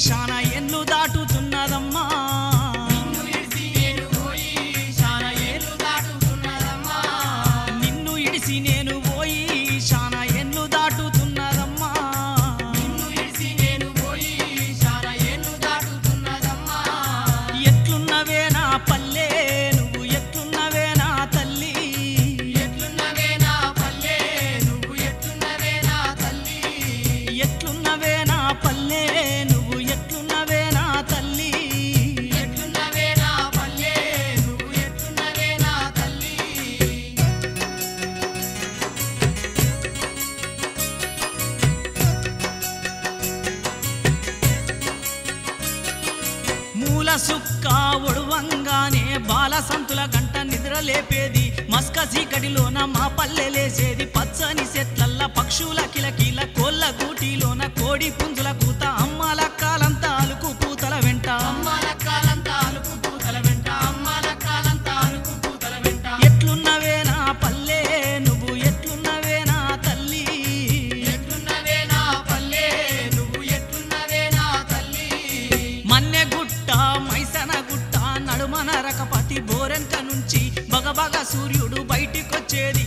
శానా ఎన్లు దాటుతున్నదమ్మా నిన్ను ఇడిసి నేను పోయి శానా ఏళ్ళు దాటుతున్నదమ్మా నిన్ను ఇడిసి నేను పోయి శానా ఎన్లు దాటుతున్నదమ్మా నిన్ను ఇడిసి నేను పోయి శానా ఏళ్ళు దాటుతున్నదమ్మా ఎట్లున్నవే నా పల్లె నువ్వు ఎట్లున్నవే నా తల్లి ఎట్లున్నవే నా పల్లె నువ్వు ఎట్లున్నవే నా తల్లి ఎట్లున్నవే నా పల్లె నువ్వు ఎట్లున్నవే నా తల్లి ఎట్లున్నవే నా పల్లె నువ్వు ఎట్లున్నవే నా తల్లి మూల సుక్క ఒడువంగానే బాల సంతుల గంట నిద్ర లేపేది మస్క చీకటిలోన మా పల్లె లేసేది పచ్చని చెట్లల్ల పక్షుల కిలకిల కోళ్ళ గూటిలోన కోడి పుంజుల కూత అమ్మల కాలంతా అలుకు పూతల వెంట అమ్మాల కాలంతా అలుకు పూతల వెంట అమ్మాల కాలంతా అలుకు పూతల వెంట ఎట్లున్నవే నా పల్లె నువ్వు ఎట్లున్నవే నా తల్లి ఎట్లున్నవే నా పల్లె నువ్వు ఎట్లున్నవే నా తల్లి మన్నె గుట్ట మైసన గుట్ట నడుమన రకపతి బోరెంక నుంచి బగబగ సూర్యుడు బయటికొచ్చేది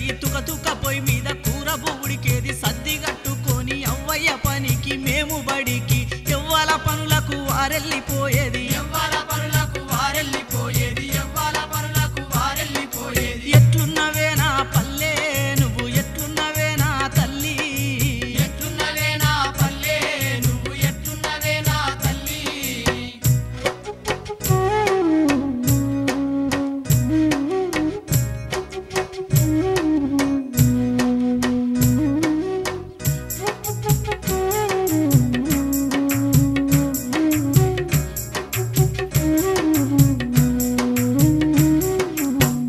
తుక పొయ్యి మీద కూర బుడికేది సద్ది కట్టుకొని అవ్వయ్య పనికి మేము బడికి ఎవ్వల పనులకు వారెళ్ళిపోయేది ఎవ్వాల పరులకు వారెళ్ళిపోయేది ఎవ్వాల పరులకు వారెళ్ళిపోయేది ఎట్లున్నవే నా పల్లె నువ్వు ఎట్లున్నవే నా తల్లి ఎట్లున్నవే నా పల్లె నువ్వు ఎట్లున్నవే నా తల్లి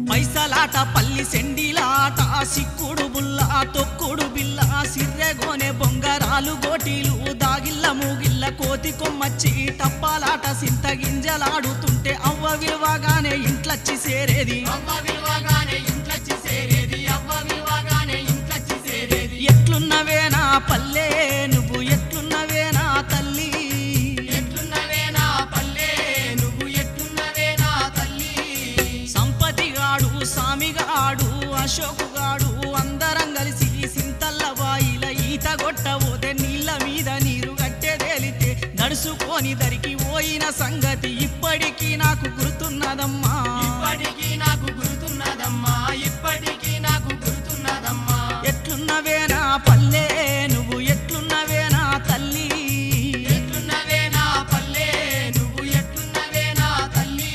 పైసలాట పల్లి సెండిలాట సిక్కుడు బుల్ల తొక్కుడు బిల్ల సిర్రెగోనె బొంగరాలు గోటీలు దాగిల్ల మూగిల్ల కోతి కొమ్మచ్చి టప్పాలాట సింత గింజలాడుతుంటే అవ్వ విలువగానే ఇంట్లచ్చి సేరేది అవ్వ విలువగానే ఇంట్లచ్చి సేరేది అవ్వ విలువగానే ఇంట్లచ్చి సేరేది ఎట్లున్నవే నా పల్లె నువ్వు ఎట్లున్నవే నా తల్లి ఎట్లున్నవే నా పల్లె నువ్వు ఎట్లున్నవే నా తల్లి సంపతిగాడు సామిగాడు అశోకుగాడు అందరం కలిసి సింతల్ల బాయిల ఈత కొట్టబోతే నీళ్ళ మీద నీరు గట్టెదేలితే నడుచుకొని దరికి పోయిన సంగతి ఇప్పటికీ నాకు గుర్తున్నదమ్మా ఇప్పటికీ నాకు గుర్తున్నదమ్మా ఇప్పటికీ నాకు గుర్తున్నదమ్మా ఎట్లున్నవే నా పల్లె నువ్వు ఎట్లున్నవే నా తల్లి ఎట్లున్నవే నా పల్లె నువ్వు ఎట్లున్నవే నా తల్లి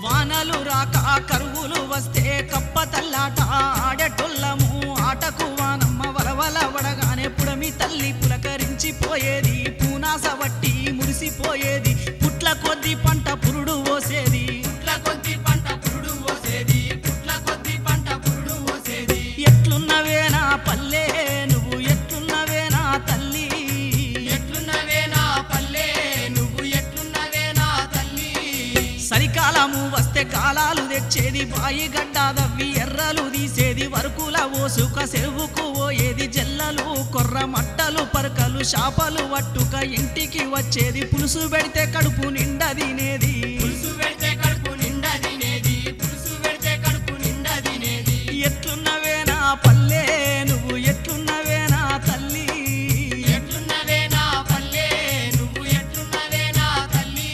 వానలు రాక కరువులు వస్తే కప్ప తల్లాట ఆడేటోళ్ళము ఆటకు వానమ్మ వలవల వడగానే పుడమి తల్లి పులకరించిపోయేది పూనాస వట్టి మురిసిపోయేది పుట్ల కొద్ది పంట పురుడు పోసేది పుట్ల కొద్ది పంట పురుడు పోసేది పుట్ల కొద్ది పంట పురుడు పోసేది ఎట్లున్నవే నా పల్లె నువ్వు ఎట్లున్నవే నా తల్లి ఎట్లున్నవే నా పల్లె నువ్వు ఎట్లున్నవే నా తల్లి చలికాలము వస్తే కాలాలు తెచ్చేది బాయి గడ్డ దవ్వి ఎర్రలు తీసేది వరకుల ఓసుక చెరువుకు పోయేది జల్లలు కొర్ర మట్టలు పరకలు చేపలు వట్టుక ఇంటికి వచ్చేది పులుసు పెడితే కడుపు నిండా తినేది పులుసు పెడితే కడుపు నిండా తినేది పులుసు పెడితే కడుపు నిండా తినేది ఎట్లున్నవే నా పల్లె నువ్వు ఎట్లున్నవే నా తల్లి ఎట్లున్నవే నా పల్లె నువ్వు ఎట్లున్నవే నా తల్లి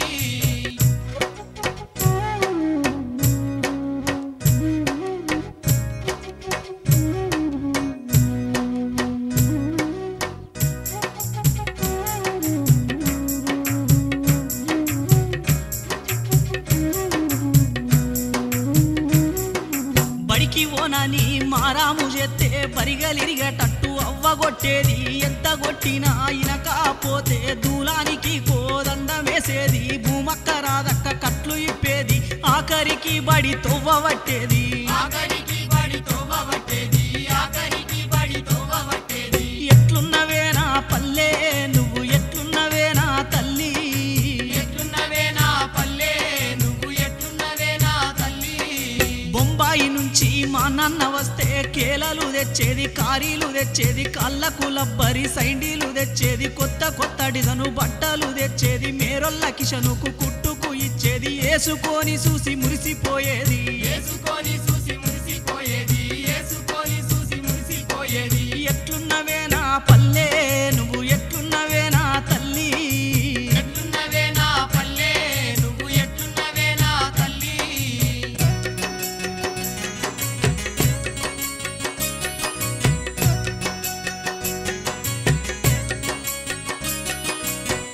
బడికి ఓనని మారాము చేస్తే పరిగలిరిగేటట్టు అవ్వగొట్టేది ఎంత కొట్టినా ఇనకపోతే దూలానికి కోదండమేసేది భూమక్క రాదక్క కట్లు ఇప్పేది ఆఖరికి బడి తొవ్వబట్టేది ఆఖరికి బడి తోవబట్టేది ఆఖరికి బడి తోవబట్టేది ఎట్లున్నవే నా పల్లె నువ్వు ఎట్లున్నవే నా తల్లి మా నాన్న వస్తే కేలలు తెచ్చేది, కారీలు తెచ్చేది, కళ్ళకు లబ్బరి సైండీలు తెచ్చేది, కొత్త కొత్త డిజను బట్టలు తెచ్చేది, మేరొల్ల కిషనుకు కుట్టుకు ఇచ్చేది, ఏసుకొని చూసి మురిసిపోయేది. ఏసుకొని చూసి మురిసిపోయేది, ఏసుకొని చూసి మురిసిపోయేది. ఎట్లున్నవే నా పల్లె నువ్వు, ఎట్లున్నవే నా తల్లి, ఎట్లున్నవే నా పల్లె నువ్వు, ఎట్లున్నవే నా తల్లి.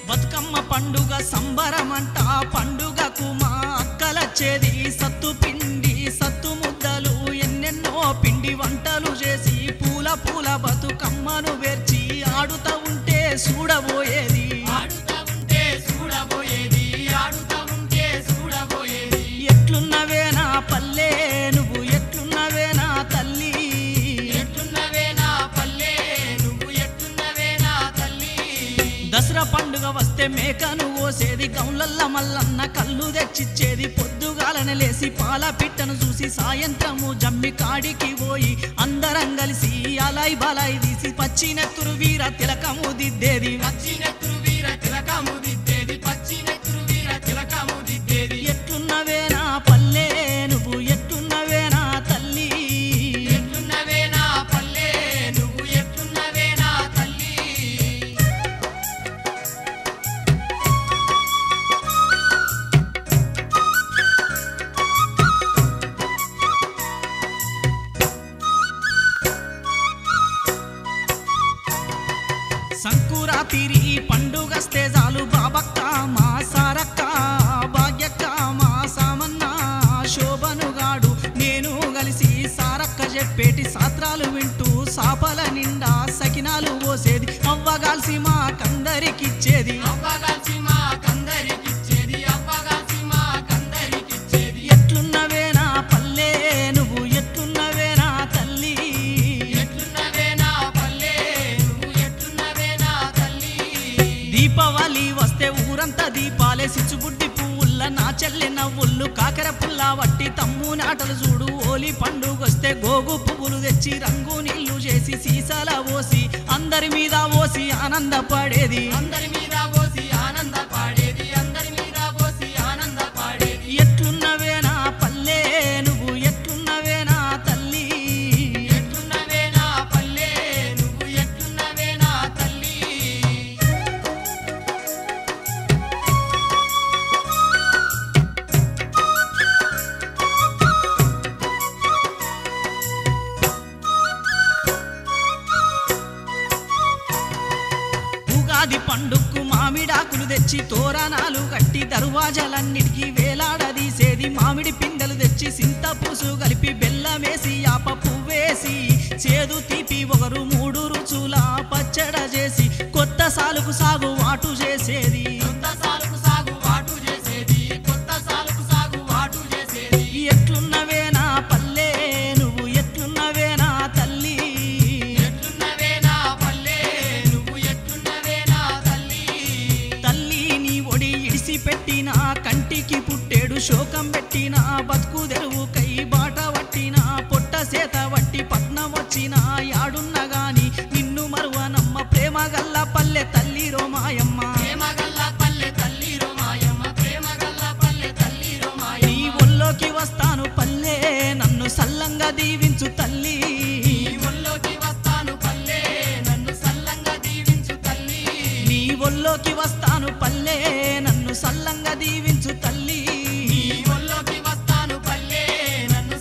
బతుకమ్మ పండుగ సంబరమంట, పండుగకు మా అక్కలచ్చేది, సత్తు పిండి సత్తు ముద్దలు ఎన్నెన్నో పిండి వంటలు చేసి, పూల పూల బతుకమ్మను వేర్చి ఆడుతా ఉంటే చూడబోయేది. ఆడుతా ఉంటే చూడబోయేది, ఆడుతా ఉంటే చూడబోయేది. ఎట్లున్నవే నా పల్లె నువ్వు, ఎట్లున్నవే నా తల్లి, ఎట్లున్నవే నా పల్లె నువ్వు, ఎట్లున్నవే నా తల్లి. దసరా పండుగ వస్తే మేకను కోసేది, గౌలల్ల మల్లన్న కళ్ళు తెచ్చిచ్చేది, పొద్దుగాలన లేసి పాల పిట్టను చూసి సాయంత్రము జమ్మి కాడికి పోయి అందరం కలిసి అలాయి బలాయి తీసి పచ్చినెత్తురు వీర తిలకము దిద్దేది. పచ్చినెత్తురు వీర తిలకము దిద్దేది, పచ్చినెత్తురు వీర తిలకము దిద్దేది. ఎట్లున్నవే నా పల్లె నువ్వు, ఎట్లున్నవే నా తల్లి, ఎట్లున్నవే నా పల్లె నువ్వు, ఎట్లున్నవే నా తల్లి. సంకురాతిరి పండుగస్తే చాలు బాబక్క మా సారక్క, భాగ్యక్క మా సామన్న, శోభనుగాడు నేను కలిసి సారక్క చెప్పేటి సాత్రాలు వింటూ సాపల నిండా సకినాలు పోసేది, అవ్వగాల్సి మా కందరికిచ్చేది. అవ్వగాల్సి మా కందరికిచ్చేది, అవ్వగాల్సి మా కందరికిచ్చేది. ఎట్లున్నవే నా పల్లె నువ్వు, ఎట్లున్నవే నా తల్లి, ఎట్లున్నవే నా పల్లె నువ్వు, ఎట్లున్నవే నా తల్లి. దీపావళి వస్తే ఊరంతా దీపాలే, సిచ్చుబుడ్డి పువ్వుల్ల నా చెల్లె నవ్వుళ్ళు, కాకర పుల్ల వట్టి తమ్ము నాటలు చూడు, ఓలి పండుగొస్తే గోగు పువ్వులు తెచ్చి రంగు నీళ్లు చేసి సీసాల పోసి అందరి మీద పోసి ఆనందపడేది. అందరి మీద పోసి ఆనంద పాడేది, అందరి మీద పోసి ఆనంద పాడేది. ఎట్లున్నవే నా పల్లె నువ్వు, ఎట్లున్నవే నా తల్లి, ఎట్లున్నవే నా పల్లె నువ్వు, ఎట్లున్నవే నా తల్లి. ఉగాది పండుగకు మామిడాకులు తెచ్చి తోరణాలు కట్టి దర్వాజలన్నిటికీ వేలాడదీసేది, మామిడి పిందెలు తెచ్చి సింతపూసు కలిపి బెల్లమేసి యాప పువ్వేసి చేదు తీపి ఒకరు మూడు రుచుల పచ్చడ చేసి కొత్త సాలుకు సాగు వాటు చేసేది. కొత్త సాలుకు సాగు వాటు చేసేది, కొత్త సాలుకు సాగు వాటు చేసేది. ఎట్లున్నవే నా పల్లె నువ్వు, ఎట్లున్నవే నా తల్లి, ఎట్లున్నవే నా పల్లె నువ్వు, ఎట్లున్నవే నా తల్లి. తల్లి నీ ఒడి ఇడిసి పెట్టిన కంటికి పుట్టేడు శోకం పెట్టిన, బతుకు తెరువుకై బాట పట్టిన, పొట్ట సేత వట్టి పట్నం వచ్చిన, యాడున్న గాని నిన్ను మరువనమ్మ, ప్రేమ గల్ల పల్లె తల్లి రోమాయమ్మ. ప్రేమగల్ల పల్లె తల్లి రోమాయమ్మ, ప్రేమగల్ల పల్లె తల్లి రోమాయమ్మ. నీ ఒళ్ళోకి వస్తాను పల్లె నన్ను సల్లంగా దీవించు తల్లి, నీ ఒళ్ళోకి వస్తాను పల్లె నన్ను సల్లంగా దీవించు తల్లి. నీ ఒళ్ళోకి వస్తాను పల్లె నన్ను సల్లంగా దీవించు తల్లి. నీ ఒళ్ళోకి వస్తాను పల్లె నన్ను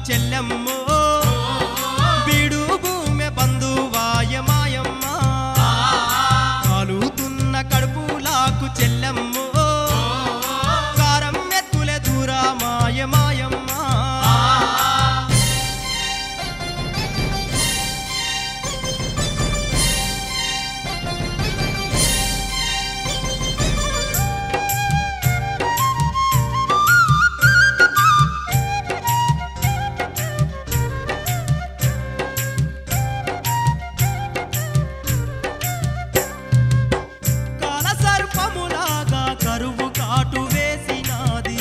చెల్లెమ్మో బీడు భూమి బంధువాయ మాయమ్మ కాలుతున్న కడుపులాకు చెల్లెమ్మో కారం ఎత్తులే దూరా మాయ మాయమ్మ కరువు కాటు వేసినాది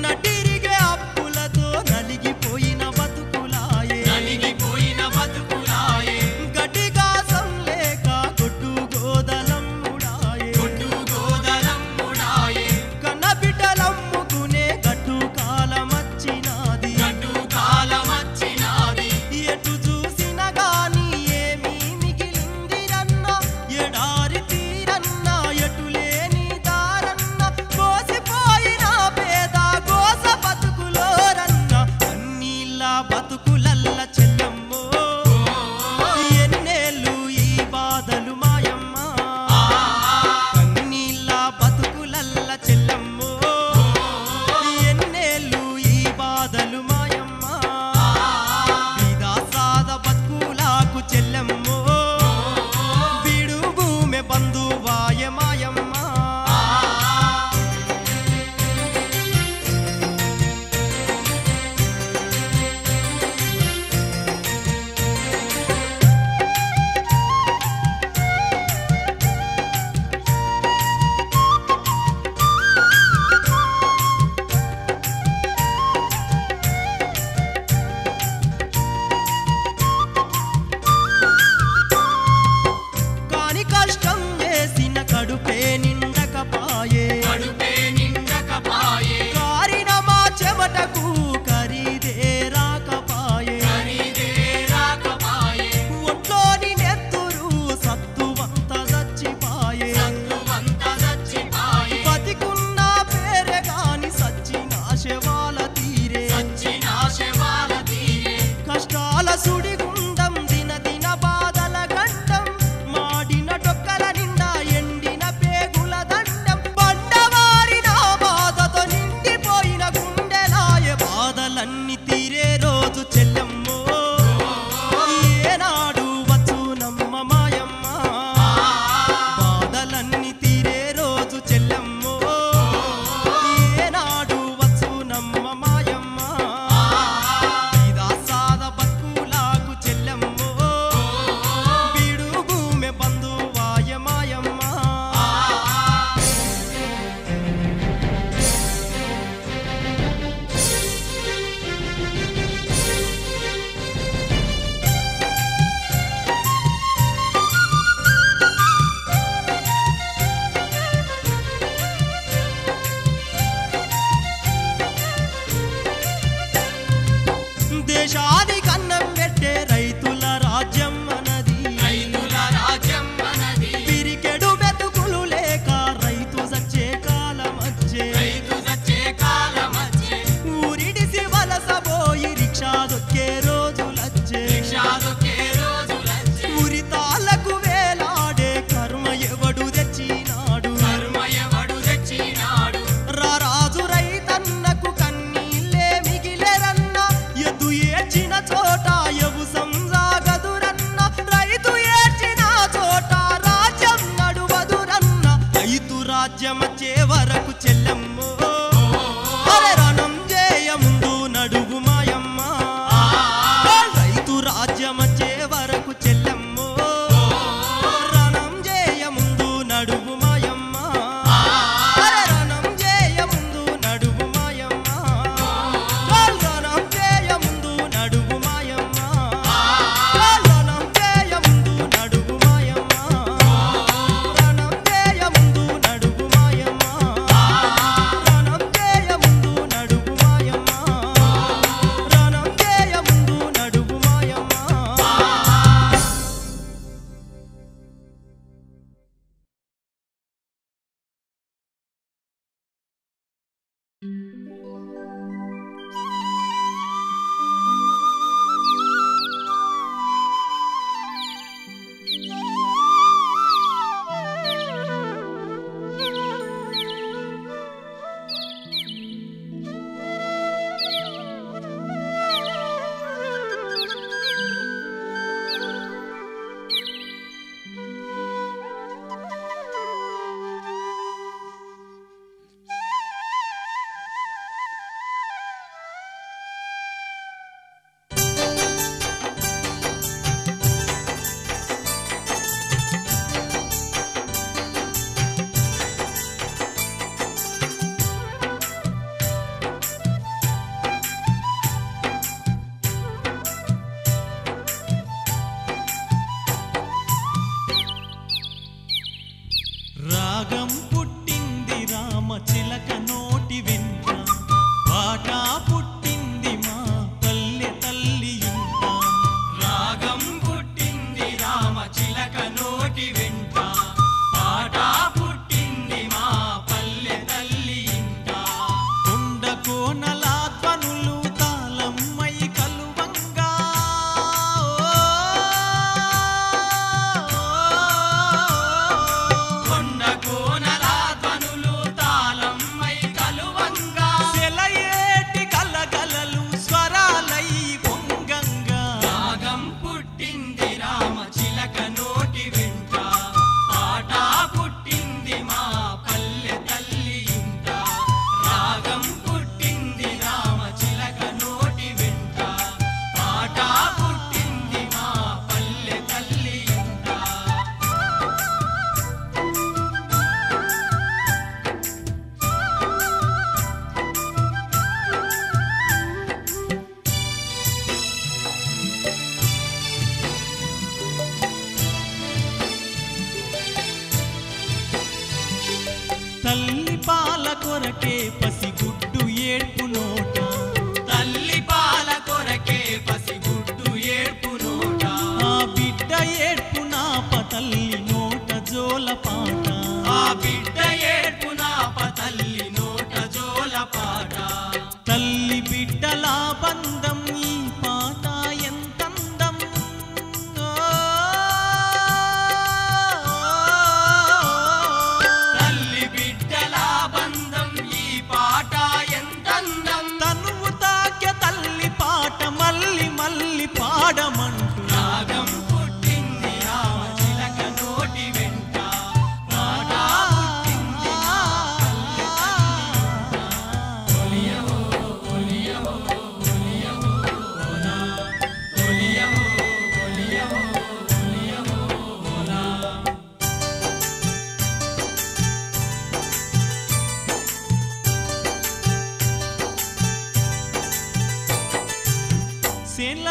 నటిరిగే అప్పులతో నలిగిపోయిన బతుకులాయే గట్టిగా సంలేక కొట్టు గోదలమ్ముడాయే కన్న బిడ్డలమ్ముకునే గట్టు కాలమచ్చినాది ఎటు చూసిన గాని ఏమీ మిగిలిందిరన్న ఎడారి తీరన్న ఎటులేని దారన్న కోసిపోయిన పేద గోస బతుకులోరన్న అన్నీళ్ళ బతుకులల్ల చెల్లెమ్మో ఎన్నేళ్ళు ఈ బాధలు మాయమ్మ అన్నీళ్ళ బతుకులల్ల చెల్లెమ్మో ఎన్నేళ్ళు ఈ బాధలు మాయమ్మ విదాసాద బతుకులాకు చెల్లెమ్మో బీడు భూమి బంధువాయ మాయమ్మ కాని కష్టం చేసిన కడుపే నిండకపాయే కారిన మా చెమటకు ఖరీదే రాకపాయే ఒంట్లోని నెత్తురు సత్తువంత చచ్చిపాయే బతికున్న పేరే గాని సచ్చిన శవాల తీరే కష్టాల సుడిగుండం దిన దిన బాధల గండం మాడిన డొక్కల నిండా ఎండిన పేగుల దండం బండవారిన బాధతో నిండిపోయిన గుండెలాయ బాధలన్నీ తీరే రోజు చెల్లెమ్మో ఏనాడు వచ్చునమ్మ మాయమ్మ బాధలన్నీ తీరే రోజు చెల్లెమ్మో ఏనాడు వచ్చునమ్మ మాయమ్మ విదాసాద బతుకులాకు చెల్లెమ్మో బీడు భూమి బంధువాయ మాయమ్మ దేశానికి అన్నం పెట్టే రైతుల రాజ్యం మనది పిరికెడు బతుకులు లేక రైతు సచ్చే కాలమచ్చే ఊరిడిసి వలసబోయి రిక్షా దొక్కే రోజులచ్చే ఉరితాలకు వేలాడే కర్మ ఎవడు తెచ్చినాడు రారాజు రైతన్నకు కన్నీళ్ళే మిగిలేరన్న ఎద్దు ఏడ్చిన చోట ఎవు సంసాగదురన్న రైతు ఏడ్చిన చోట రాజ్యం నడువదురన్న రైతు రాజ్యం వచ్చే వరకు చెల్లెమ్మో అరే రణం చేయ ముందు నడువు మాయమ్మ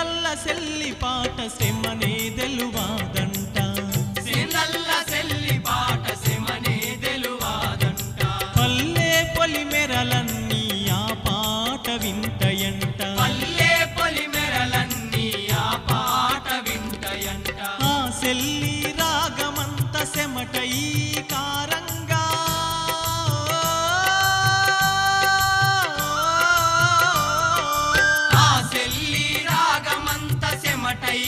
సేన్లల్ల సెల్లి పాట శ్రమనే తెలువాదంట సేనల్ల సెల్లి పాట సెమనే తెలువాదంట పల్లె పొలిమెరలన్నీ ఆ పాట వింటయంట పల్లె పొలిమెరలన్నీ ఆ పాట వింటయంట ఆ సెల్లి రాగమంత సెమటై కారంగా ఆ సెల్లి రాగమంత సెమటై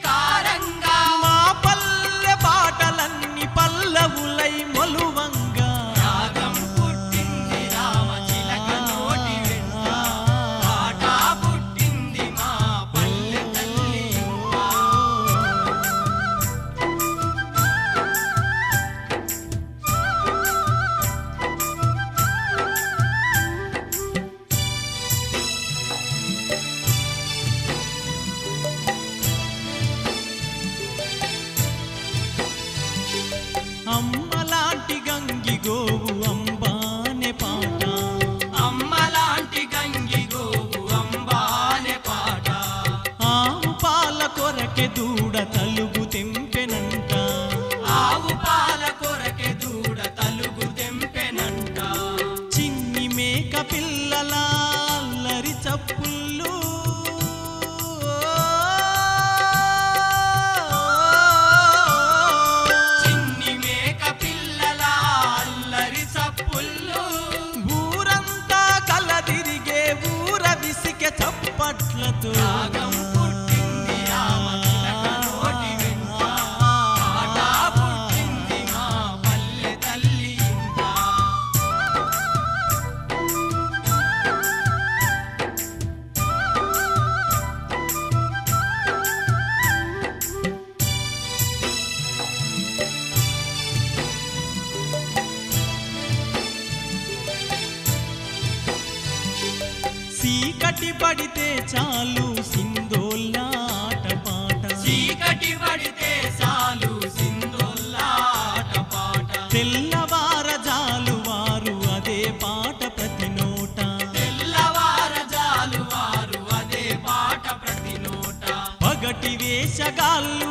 కారంగా మా పల్లె పాటలన్నీ పల్లవులై మొలువంగా రాగం పుట్టింది రామచిలక నోటి వెంట పాట పుట్టింది మా పల్లె తల్లి ఇంట. అమ్మలాంటి గంగి గోవు అంబానే పాట అమ్మలాంటి గంగి గోవు అంబానే పాట ఆవు పాల కొరకె దూడ తలుగు తెంపెనంట ఆవు పాల కొరకె దూడ తలుగు తెంపెనంట చిన్ని మేక పిల్లల అల్లరి చప్పుళ్ళు చిన్ని మేక పిల్లల అల్లరి చప్పుళ్ళు ఊరంతా కలదిరిగే ఊర విసికె చప్పట్లతో రాగం పుట్టింది రామచిలక నోటి వెంట పాట పుట్టింది మా పల్లె తల్లి ఇంట. చీకటి పడితే చాలు సింధోల్ల ఆట పాట చీకటి పడితే చాలు సింధుల్లాట పాట తెల్లవారజాలు వారు అదే పాట ప్రతి నోట తెల్లవారజాలు వారు అదే పాట ప్రతి నోట పగటి వేషగాళ్ళు